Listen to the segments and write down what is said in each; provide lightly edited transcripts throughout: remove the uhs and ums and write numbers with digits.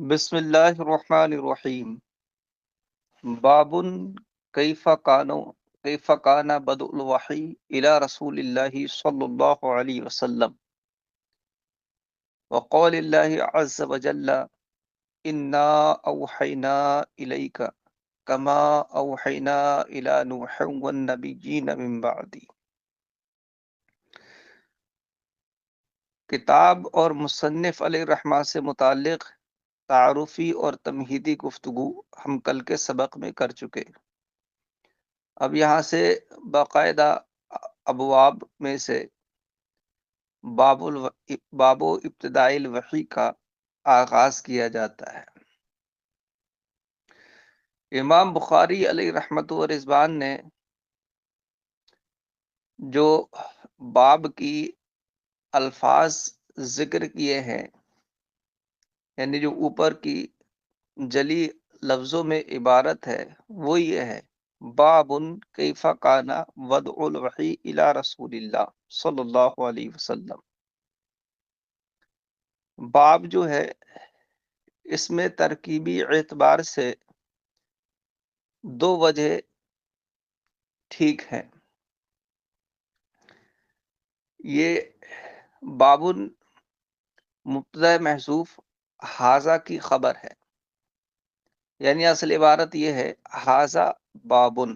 بسم اللہ الرحمن الرحیم باب کیف کان بدء الوحی الی رسول اللہ صلی اللہ علیہ وسلم وقول اللہ عز وجل انا اوحینا الیک کما اوحینا الی نوح والنبیین من بعدی۔ کتاب اور مصنف علیہ الرحمہ سے متعلق تعارفی اور تمہیدی گفتگو ہم کل کے سبق میں کر چکے۔ اب یہاں سے باقاعدہ ابواب میں سے باب و ابتدائی الوحی کا آغاز کیا جاتا ہے۔ امام بخاری علیہ رحمت و رضوان نے جو باب کی الفاظ ذکر کیے ہیں، یعنی جو اوپر کی جلی لفظوں میں عبارت ہے، وہ یہ ہے: باب کیف کان وضع الوحی الی رسول اللہ صلی اللہ علیہ وسلم۔ باب جو ہے اس میں ترکیبی اعتبار سے دو وجہ ٹھیک ہیں۔ یہ باب مبتدا محذوف حاذا کی خبر ہے، یعنی اصل عبارت یہ ہے حاذا بابن،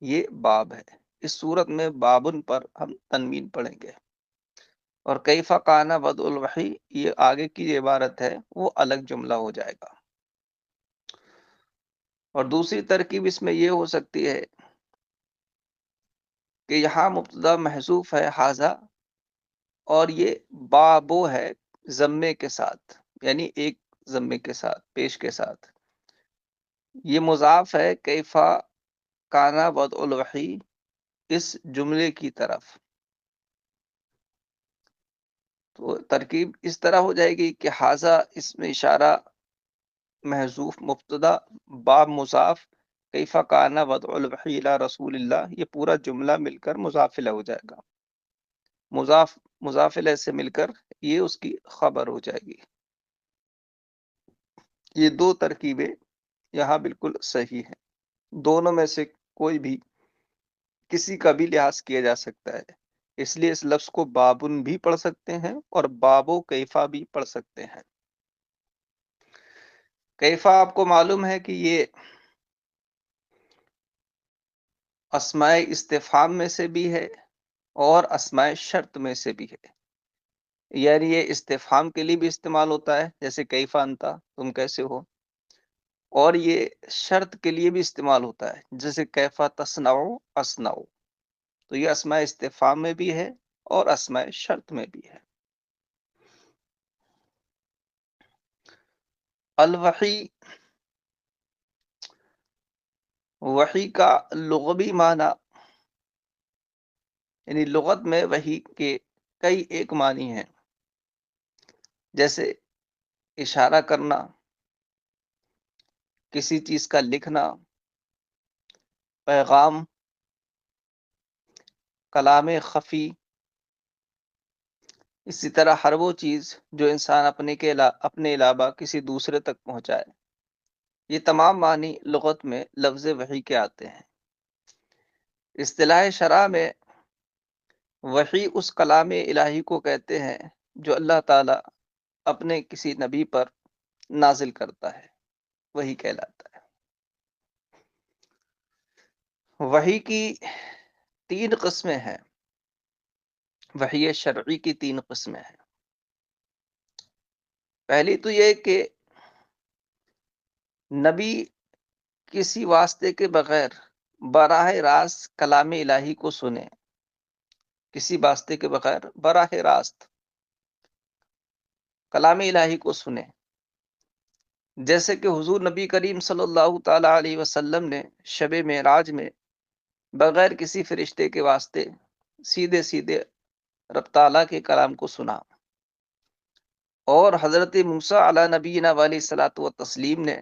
یہ باب ہے۔ اس صورت میں بابن پر ہم تنوین پڑھیں گے، اور کیف کان وضع الوحی، یہ آگے کی جو عبارت ہے وہ الگ جملہ ہو جائے گا۔ اور دوسری ترکیب اس میں یہ ہو سکتی ہے کہ یہاں مبتدا محذوف ہے حاذا، اور یہ بابو ہے ضمے کے ساتھ، یعنی ایک ضمے کے ساتھ، پیش کے ساتھ۔ یہ مضاف ہے کیفا کانا وضع الوحی اس جملے کی طرف۔ تو ترکیب اس طرح ہو جائے گی کہ حاذا اس میں اشارہ محذوف مبتدا، باب مضاف، کیفا کانا وضع الوحی الی رسول اللہ، یہ پورا جملہ مل کر مضاف الیہ ہو جائے گا۔ مضاف الیہ سے مل کر یہ اس کی خبر ہو جائے گی۔ یہ دو ترکیبیں یہاں بالکل صحیح ہیں، دونوں میں سے کوئی بھی کسی کا بھی لحاظ کیا جا سکتا ہے، اس لیے اس لفظ کو بابن بھی پڑھ سکتے ہیں اور بابو کیفا بھی پڑھ سکتے ہیں۔ کیفا آپ کو معلوم ہے کہ یہ اسماء استفہام میں سے بھی ہے اور اسماء شرط میں سے بھی ہے، یعنی یہ استفہام کے لیے بھی استعمال ہوتا ہے، جیسے کیفا انتا، تم کیسے ہو، اور یہ شرط کے لیے بھی استعمال ہوتا ہے، جیسے کیفا تصنع اصنع۔ تو یہ اسماء استفہام میں بھی ہے اور اسماء شرط میں بھی ہے۔ الوحی، وحی کا لغوی معنی، یعنی لغت میں وحی کے کئی ایک معنی ہیں، جیسے اشارہ کرنا، کسی چیز کا لکھنا، پیغام، کلام خفی، اسی طرح ہر وہ چیز جو انسان اپنے علاوہ کسی دوسرے تک پہنچائے۔ یہ تمام معنی لغت میں لفظ وحی کے آتے ہیں۔ اصطلاح شرع میں وحی اس کلام الہی کو کہتے ہیں جو اللہ تعالی اپنے کسی نبی پر نازل کرتا ہے، وحی کہلاتا ہے۔ وحی کی تین قسمیں ہیں، وحی شرعی کی تین قسمیں ہیں۔ پہلی تو یہ کہ نبی کسی واسطے کے بغیر براہ راست کلام الہی کو سنے، کسی واسطے کے بغیر براہ راست کلام الہی کو سنے، جیسے کہ حضور نبی کریم صلی اللہ تعالی علیہ وسلم نے شب معراج میں بغیر کسی فرشتے کے واسطے سیدھے سیدھے رب تعالیٰ کے کلام کو سنا، اور حضرت موسیٰ علی نبینا علیہ الصلوۃ والتسلیم نے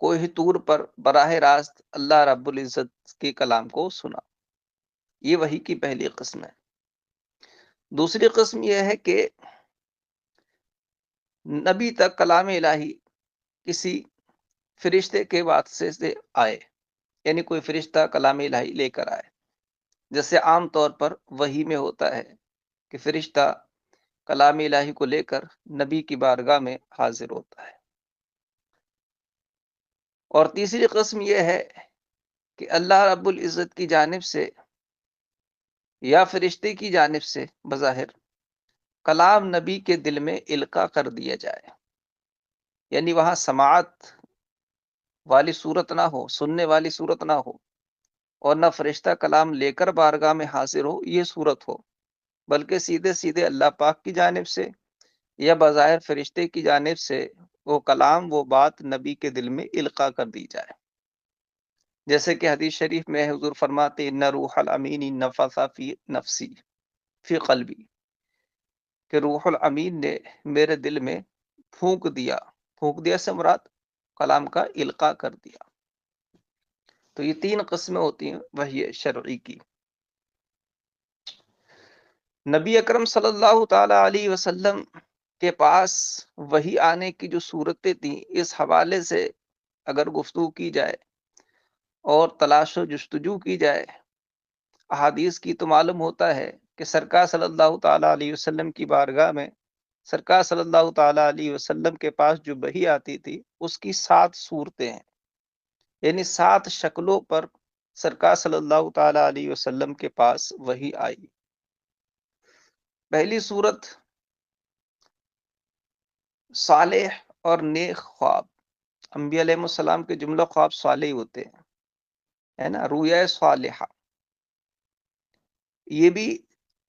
کوہ طور پر براہ راست اللہ رب العزت کے کلام کو سنا۔ یہ وحی کی پہلی قسم ہے۔ دوسری قسم یہ ہے کہ نبی تک کلام الہی کسی فرشتے کے واسطے سے آئے، یعنی کوئی فرشتہ کلام الہی لے کر آئے، جیسے عام طور پر وحی میں ہوتا ہے کہ فرشتہ کلام الہی کو لے کر نبی کی بارگاہ میں حاضر ہوتا ہے۔ اور تیسری قسم یہ ہے کہ اللہ رب العزت کی جانب سے یا فرشتے کی جانب سے بظاہر کلام نبی کے دل میں القاء کر دیا جائے، یعنی وہاں سماعت والی صورت نہ ہو، سننے والی صورت نہ ہو، اور نہ فرشتہ کلام لے کر بارگاہ میں حاضر ہو یہ صورت ہو، بلکہ سیدھے سیدھے اللہ پاک کی جانب سے یا بظاہر فرشتے کی جانب سے وہ کلام، وہ بات نبی کے دل میں القاء کر دی جائے۔ جیسے کہ حدیث شریف میں حضور فرماتے ان روح الامین نفث فی نفسی فی قلبی، کہ روح الامین نے میرے دل میں پھونک دیا، پھونک دیا سے مراد کلام کا القاء کر دیا۔ تو یہ تین قسمیں ہوتی ہیں وحی شرعی کی۔ نبی اکرم صلی اللہ تعالی علیہ وسلم کے پاس وحی آنے کی جو صورتیں تھیں، اس حوالے سے اگر گفتگو کی جائے اور تلاش و جستجو کی جائے احادیث کی، تو معلوم ہوتا ہے کہ سرکار صلی اللہ تعالی علیہ وسلم کی بارگاہ میں سرکار صلی اللہ تعالی علیہ وسلم کے پاس جو وحی آتی تھی اس کی 7 صورتیں ہیں، یعنی 7 شکلوں پر سرکار صلی اللہ تعالی علیہ وسلم کے پاس وحی آئی۔ پہلی صورت صالح اور نیک خواب۔ انبیاء علیہ السلام کے جملہ خواب صالح ہوتے ہیں، ہے نا، رویا صالحہ، یہ بھی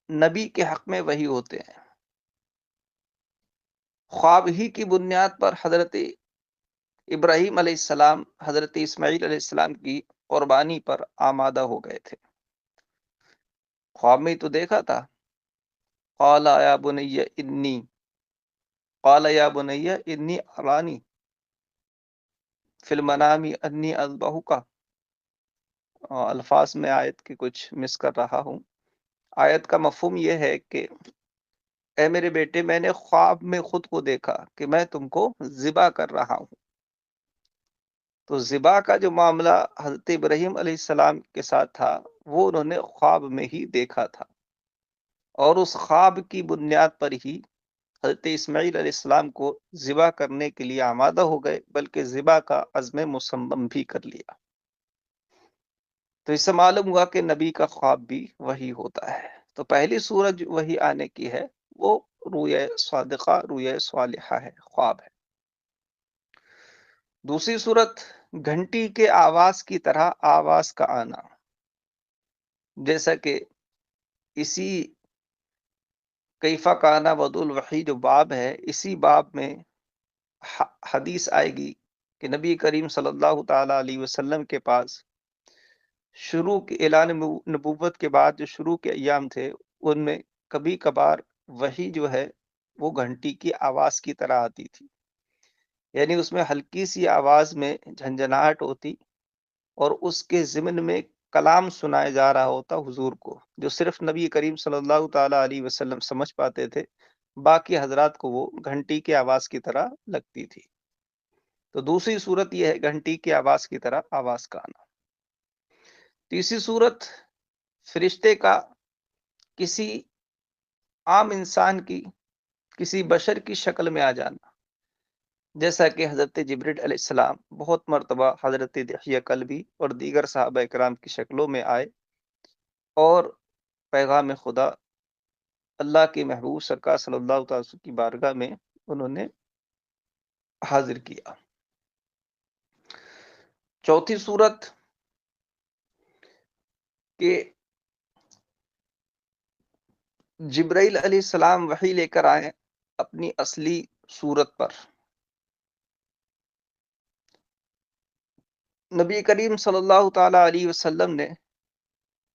نبی کے حق میں وحی ہوتے ہیں۔ خواب ہی کی بنیاد پر حضرت ابراہیم علیہ السلام حضرت اسماعیل علیہ السلام کی قربانی پر آمادہ ہو گئے تھے۔ خواب میں تو دیکھا تھا، قال یا بنی انی ارانی فی المنام انی اذبحک۔ الفاظ میں آیت کے کچھ مس کر رہا ہوں۔ آیت کا مفہوم یہ ہے کہ اے میرے بیٹے، میں نے خواب میں خود کو دیکھا کہ میں تم کو ذبح کر رہا ہوں۔ تو ذبح کا جو معاملہ حضرت ابراہیم علیہ السلام کے ساتھ تھا وہ انہوں نے خواب میں ہی دیکھا تھا، اور اس خواب کی بنیاد پر ہی حضرت اسماعیل علیہ السلام کو ذبح کرنے کے لیے آمادہ ہو گئے، بلکہ ذبح کا عزم مصمم بھی کر لیا۔ تو اس سے معلوم ہوا کہ نبی کا خواب بھی وہی ہوتا ہے۔ تو پہلی صورت جو وہی آنے کی ہے وہ رویا صادقہ، رویا صالحہ ہے، خواب ہے۔ دوسری صورت گھنٹی کے آواز کی طرح آواز کا آنا، جیسا کہ اسی کیفا کانا ودع الوحی جو باب ہے، اسی باب میں حدیث آئے گی کہ نبی کریم صلی اللہ تعالی علیہ وسلم کے پاس شروع کے اعلان نبوت کے بعد جو شروع کے ایام تھے ان میں کبھی کبھار وحی جو ہے وہ گھنٹی کی آواز کی طرح آتی تھی، یعنی اس میں ہلکی سی آواز میں جھنجھناہٹ ہوتی اور اس کے ضمن میں کلام سنایا جا رہا ہوتا حضور کو، جو صرف نبی کریم صلی اللہ تعالی علیہ وسلم سمجھ پاتے تھے، باقی حضرات کو وہ گھنٹی کی آواز کی طرح لگتی تھی۔ تو دوسری صورت یہ ہے گھنٹی کی آواز کی طرح آواز کا آنا۔ تیسری صورت فرشتے کا کسی عام انسان کی، کسی بشر کی شکل میں آ جانا، جیسا کہ حضرت جبریل علیہ السلام بہت مرتبہ حضرت دحیہ کلبی اور دیگر صحابہ کرام کی شکلوں میں آئے اور پیغام خدا اللہ کے محبوب سرکار صلی اللہ علیہ وسلم کی بارگاہ میں انہوں نے حاضر کیا۔ چوتھی صورت کہ جبرائیل علیہ السلام وحی لے کر آئے اپنی اصلی صورت پر۔ نبی کریم صلی اللہ تعالی علیہ وسلم نے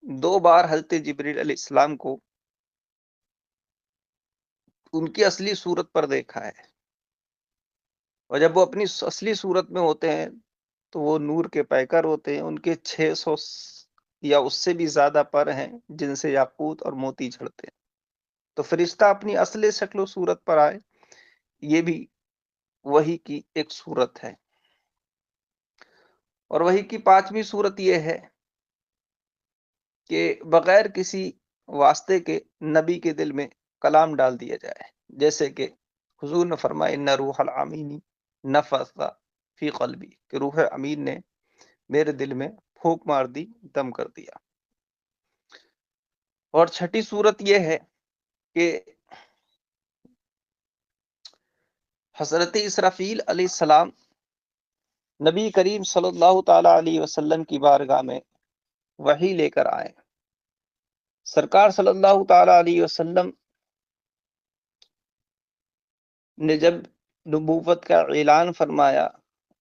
2 بار حضرت جبرائیل علیہ السلام کو ان کی اصلی صورت پر دیکھا ہے، اور جب وہ اپنی اصلی صورت میں ہوتے ہیں تو وہ نور کے پیکر ہوتے ہیں، ان کے 600 یا اس سے بھی زیادہ پر ہیں جن سے یاقوت اور موتی جھڑتے ہیں۔ تو فرشتہ اپنی اصل شکل و صورت پر آئے، یہ بھی وحی کی ایک صورت ہے، اور وحی کی پانچویں صورت یہ ہے کہ بغیر کسی واسطے کے نبی کے دل میں کلام ڈال دیا جائے، جیسے کہ حضور نے فرمایا ان روح الامین نفث فی قلبی، کہ روح امین نے میرے دل میں پھونک مار دی، دم کر دیا۔ اور چھٹی صورت یہ ہے کہ حضرت اسرافیل علیہ السلام نبی کریم صلی اللہ تعالی علیہ وسلم کی بارگاہ میں وحی لے کر آئے۔ سرکار صلی اللہ تعالی علیہ وسلم نے جب نبوت کا اعلان فرمایا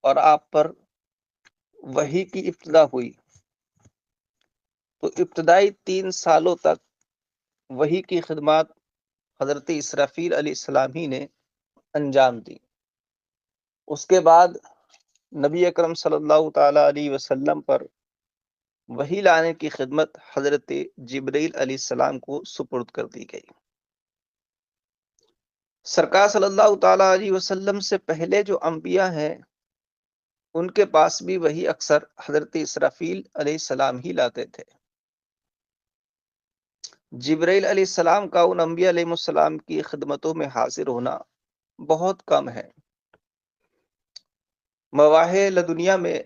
اور آپ پر وحی کی ابتدا ہوئی، تو ابتدائی 3 سالوں تک وحی کی خدمات حضرت اسرافیل علیہ السلام ہی نے انجام دی۔ اس کے بعد نبی اکرم صلی اللہ تعالی علیہ وسلم پر وحی لانے کی خدمت حضرت جبرائیل علیہ السلام کو سپرد کر دی گئی۔ سرکار صلی اللہ تعالی علیہ وسلم سے پہلے جو انبیاء ہیں ان کے پاس بھی وہی اکثر حضرت اسرافیل علیہ السلام ہی لاتے تھے۔ جبرائیل علیہ السلام کا ان انبیاء علیہ السلام کی خدمتوں میں حاضر ہونا بہت کم ہے۔ مواہب لدنیا میں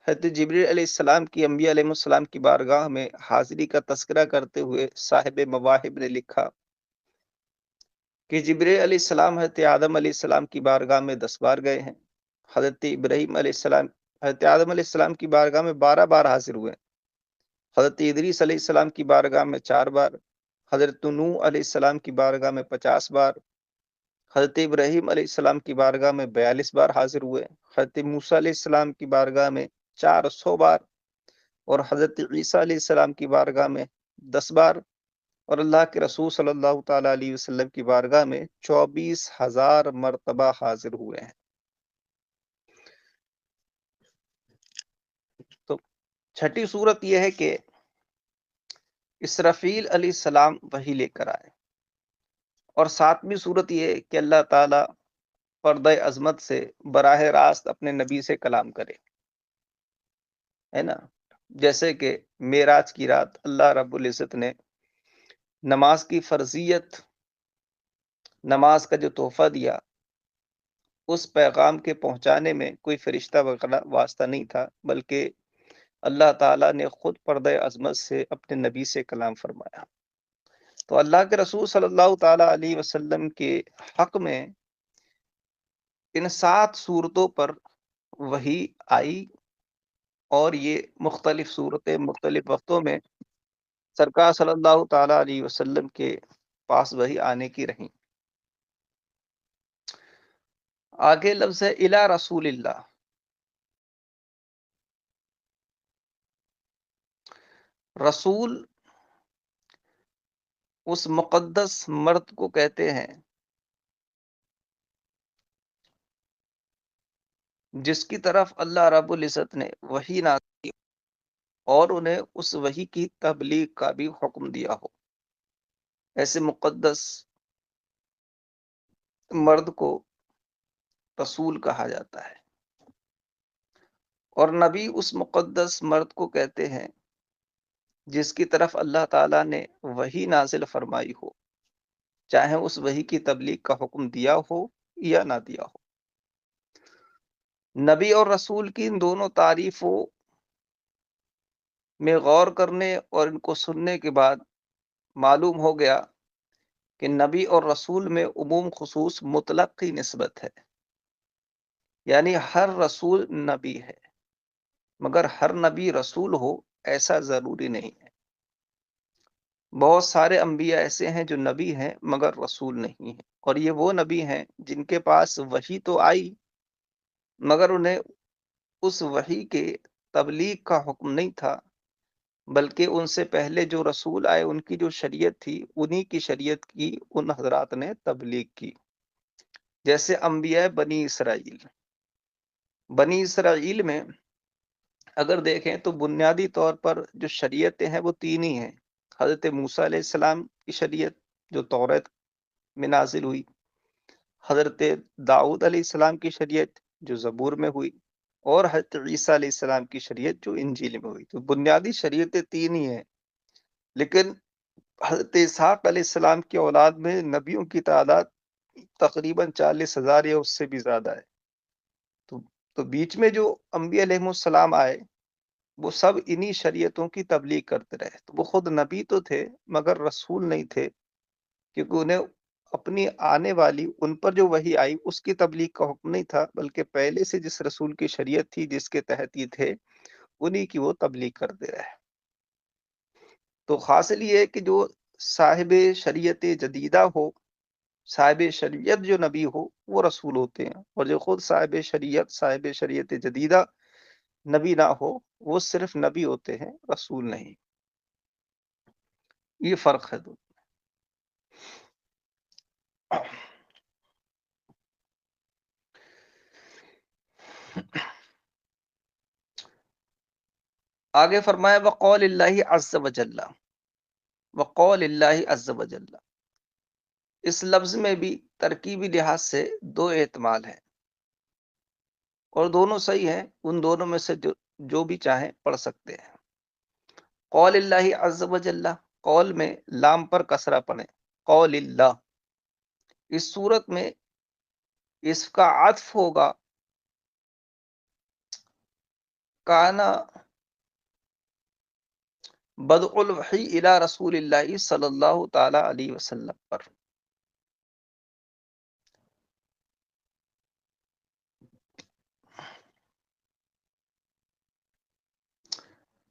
حضرت جبرائیل علیہ السلام کی انبیاء علیہ السلام کی بارگاہ میں حاضری کا تذکرہ کرتے ہوئے صاحب مواہب نے لکھا کہ جبرائیل علیہ السلام حضرت آدم علیہ السلام کی بارگاہ میں 10 بار گئے ہیں، حضرت ابراہیم علیہ السلام حضرت آدم علیہ السلام کی بارگاہ میں 12 بار حاضر ہوئے، حضرت ادریس علیہ السلام کی بارگاہ میں 4 بار، حضرت نوح علیہ السلام کی بارگاہ میں 50 بار، حضرت ابراہیم علیہ السلام کی بارگاہ میں 42 بار حاضر ہوئے، حضرت موسیٰ علیہ السلام کی بارگاہ میں 400 بار، اور حضرت عیسیٰ علیہ السلام کی بارگاہ میں 10 بار، اور اللہ کے رسول صلی اللہ تعالی علیہ وسلم کی بارگاہ میں 24,000 مرتبہ حاضر ہوئے ہیں۔ تو چھٹی صورت یہ ہے کہ اسرافیل علیہ السلام وحی لے کر آئے، اور 7ویں صورت یہ ہے کہ اللہ تعالی پردہ عظمت سے براہ راست اپنے نبی سے کلام کرے، ہے نا؟ جیسے کہ معراج کی رات اللہ رب العزت نے نماز کی فرضیت، نماز کا جو تحفہ دیا، اس پیغام کے پہنچانے میں کوئی فرشتہ وغیرہ واسطہ نہیں تھا، بلکہ اللہ تعالیٰ نے خود پردہ عظمت سے اپنے نبی سے کلام فرمایا۔ تو اللہ کے رسول صلی اللہ تعالی علیہ وسلم کے حق میں ان 7 صورتوں پر وحی آئی، اور یہ مختلف صورتیں مختلف وقتوں میں سرکار صلی اللہ تعالی علیہ وسلم کے پاس وحی آنے کی رہیں۔ آگے لفظ ہے الی رسول اللہ۔ رسول اس مقدس مرد کو کہتے ہیں جس کی طرف اللہ رب العزت نے وحی نازل کی اور انہیں اس وحی کی تبلیغ کا بھی حکم دیا ہو، ایسے مقدس مرد کو رسول کہا جاتا ہے۔ اور نبی اس مقدس مرد کو کہتے ہیں جس کی طرف اللہ تعالیٰ نے وحی نازل فرمائی ہو، چاہے اس وحی کی تبلیغ کا حکم دیا ہو یا نہ دیا ہو۔ نبی اور رسول کی ان دونوں تعریفوں میں غور کرنے اور ان کو سننے کے بعد معلوم ہو گیا کہ نبی اور رسول میں عموم خصوص مطلق کی نسبت ہے، یعنی ہر رسول نبی ہے، مگر ہر نبی رسول ہو ایسا ضروری نہیں ہے۔ بہت سارے انبیاء ایسے ہیں جو نبی ہیں مگر رسول نہیں ہیں، اور یہ وہ نبی ہیں جن کے پاس وحی تو آئی مگر انہیں اس وحی کے تبلیغ کا حکم نہیں تھا، بلکہ ان سے پہلے جو رسول آئے ان کی جو شریعت تھی انہی کی شریعت کی ان حضرات نے تبلیغ کی، جیسے انبیاء بنی اسرائیل۔ بنی اسرائیل میں اگر دیکھیں تو بنیادی طور پر جو شریعتیں ہیں وہ 3 ہی ہیں۔ حضرت موسیٰ علیہ السلام کی شریعت جو توریت میں نازل ہوئی، حضرت داؤد علیہ السلام کی شریعت جو زبور میں ہوئی، اور حضرت عیسیٰ علیہ السلام کی شریعت جو انجیل میں ہوئی. تو بنیادی شریعتیں تین ہی ہیں، لیکن حضرت اسحاق علیہ السلام کی اولاد میں نبیوں کی تعداد تقریباً 40,000 یا اس سے بھی زیادہ ہے. تو بیچ میں جو انبیاء علیہ السلام آئے وہ سب انہی شریعتوں کی تبلیغ کرتے رہے. تو وہ خود نبی تو تھے مگر رسول نہیں تھے، کیونکہ انہیں اپنی آنے والی ان پر جو وحی آئی اس کی تبلیغ کا حکم نہیں تھا، بلکہ پہلے سے جس رسول کی شریعت تھی جس کے تحت یہ تھے انہی کی وہ تبلیغ کرتے رہے. تو حاصل یہ ہے کہ جو صاحب شریعت جدیدہ ہو، صاحب شریعت جو نبی ہو وہ رسول ہوتے ہیں، اور جو خود صاحب شریعت جدیدہ نبی نہ ہو وہ صرف نبی ہوتے ہیں، رسول نہیں. یہ فرق ہے. دو آگے فرمایا وقول اللہ عز وجل، وقول اللہ عز وجل. اس لفظ میں بھی ترکیبی لحاظ سے دو احتمال ہیں اور دونوں صحیح ہیں. ان دونوں میں سے جو بھی چاہیں پڑھ سکتے ہیں. قول اللہ عز وجل، قول میں لام پر کسرہ پڑھیں، قول اللہ. اس صورت میں اس کا عطف ہوگا کانا بدء الوحی الی رسول اللہ صلی اللہ تعالی علیہ وسلم پر.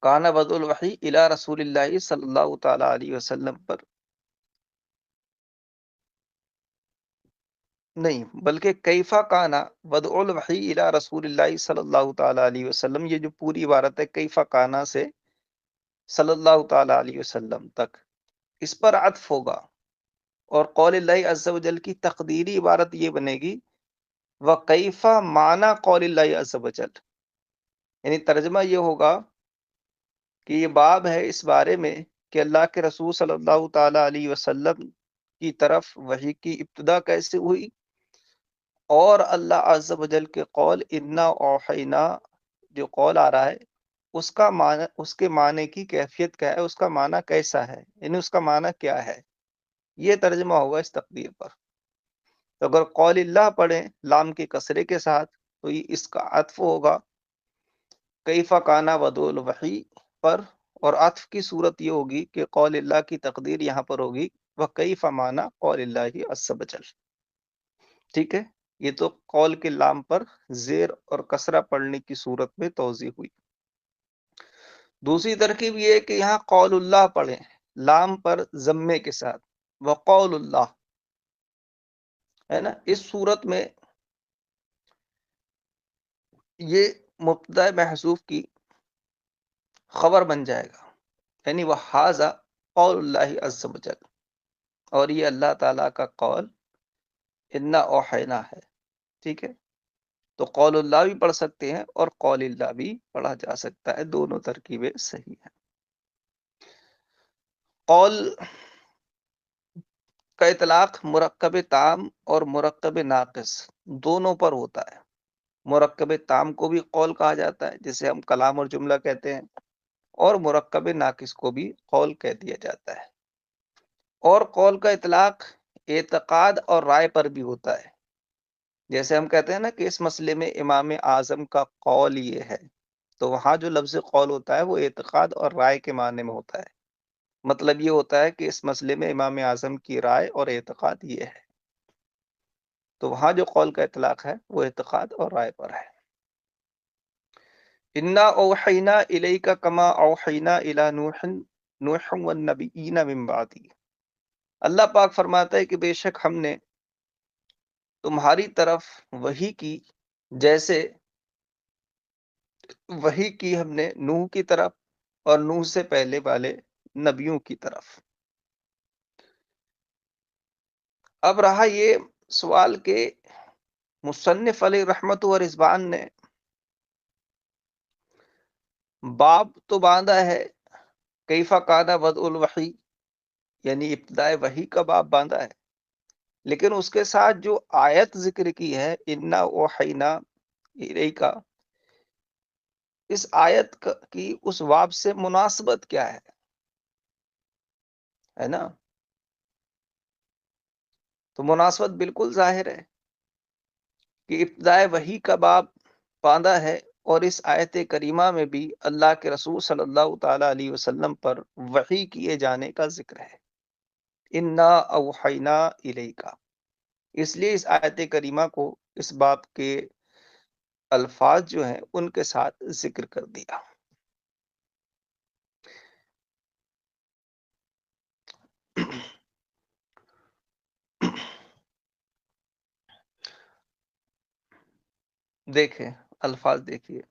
کانا بدء الوحی الی رسول اللہ صلی اللہ تعالی علیہ وسلم پر نہیں، بلکہ کیفا کانا بدء الوحی الی رسول اللہ صلی اللہ تعالی علیہ وسلم. یہ جو پوری عبارت ہے کیفا کانا سے صلی اللہ تعالی علیہ وسلم تک، اس پر عطف ہوگا. اور قول اللہ عز و جل کی تقدیری عبارت یہ بنے گی وَكَيْفَ معنی قول اللہ عز و جل. یعنی ترجمہ یہ ہوگا کہ یہ باب ہے اس بارے میں کہ اللہ کے رسول صلی اللہ تعالی علیہ وسلم کی طرف وحی کی ابتدا کیسے ہوئی، اور اللہ عز و جل کے قول انا اوحینا جو قول آ رہا ہے اس کا معنی، اس کے معنی کی کیفیت کیا ہے، اس کا معنی کیسا ہے، یعنی اس کا معنی کیا ہے. یہ ترجمہ ہوگا اس تقدیر پر. تو اگر قول اللہ پڑھیں لام کے کسرے کے ساتھ تو یہ اس کا عطف ہوگا کیفا کانا بدء الوحی پر، اور عطف کی صورت یہ ہوگی کہ قول اللہ کی تقدیر یہاں پر ہوگی وکیف معنی قول اللہ عز و جل. ٹھیک ہے، یہ تو قول کے لام پر زیر اور کسرہ پڑھنے کی صورت میں توضیح ہوئی. دوسری ترکیب یہ ہے کہ یہاں قول اللہ پڑھیں لام پر ضمے کے ساتھ، وقول اللہ ہے نا. اس صورت میں یہ مبتدا محذوف کی خبر بن جائے گا، یعنی وہ حاضہ قول اللہ عز و جل، اور یہ اللہ تعالیٰ کا قول انا اوحینا ہے. ٹھیک ہے، تو قول اللہ بھی پڑھ سکتے ہیں اور قول اللہ بھی پڑھا جا سکتا ہے، دونوں ترکیبیں صحیح ہیں. قول کا اطلاق مرکب تام اور مرکب ناقص دونوں پر ہوتا ہے. مرکب تام کو بھی قول کہا جاتا ہے جسے ہم کلام اور جملہ کہتے ہیں، اور مرکب ناقص کو بھی قول کہہ دیا جاتا ہے. اور قول کا اطلاق اعتقاد اور رائے پر بھی ہوتا ہے. جیسے ہم کہتے ہیں نا کہ اس مسئلے میں امام اعظم کا قول یہ ہے، تو وہاں جو لفظ قول ہوتا ہے وہ اعتقاد اور رائے کے معنی میں ہوتا ہے. مطلب یہ ہوتا ہے کہ اس مسئلے میں امام اعظم کی رائے اور اعتقاد یہ ہے. تو وہاں جو قول کا اطلاق ہے وہ اعتقاد اور رائے پر ہے. انا اوحینا الیک کما اوحینا الی نوح والنبیین من بعدی. اللہ پاک فرماتا ہے کہ بے شک ہم نے تمہاری طرف وحی کی جیسے وحی کی ہم نے نوح کی طرف اور نوح سے پہلے والے نبیوں کی طرف. اب رہا یہ سوال کہ مصنف علیہ رحمت و رضوان نے باب تو باندھا ہے کیفا کانا بدء الوحی، یعنی ابتدائے وحی کا باب باندھا ہے، لیکن اس کے ساتھ جو آیت ذکر کی ہے انا اوحینا الیکا، اس آیت کی اس واو سے مناسبت کیا ہے نا؟ تو مناسبت بالکل ظاہر ہے کہ ابتدائے وحی کا باب باندھا ہے، اور اس آیت کریمہ میں بھی اللہ کے رسول صلی اللہ تعالی علیہ وسلم پر وحی کیے جانے کا ذکر ہے، انا اوحینا الیکا۔ اس لیے اس آیت کریمہ کو اس باب کے الفاظ جو ہیں ان کے ساتھ ذکر کر دیا۔ دیکھیں الفاظ دیکھیے،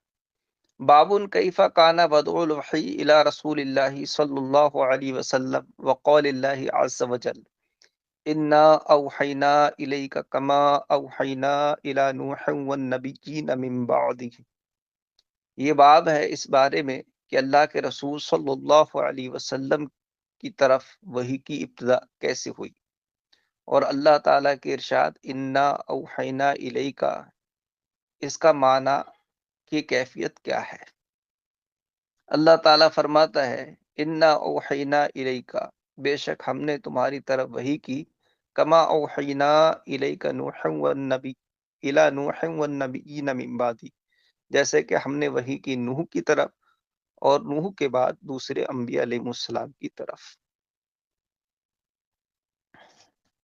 بابن کیفا کانا بدء الوحی الی رسول اللہ صلی اللہ علیہ وسلم وقول اللہ عز وجل انا اوحینا الیک کما اوحینا الی نوح والنبیین من بعدہ۔ یہ باب ہے اس بارے میں کہ اللہ کے رسول صلی اللہ علیہ وسلم کی طرف وحی کی ابتدا کیسے ہوئی، اور اللہ تعالیٰ کے ارشاد انا اوحینا الیکا، اس کا معنی کی کیفیت کیا ہے؟ اللہ تعالیٰ فرماتا ہے انا اوحینا الیکا، بے شک ہم نے تمہاری طرف وحی کی، کما اوحینا الیک نوح والنبی الی نوح والنبیین من بعدی، جیسے کہ ہم نے وحی کی نوح کی طرف اور نوح کے بعد دوسرے انبیاء علیہ السلام کی طرف۔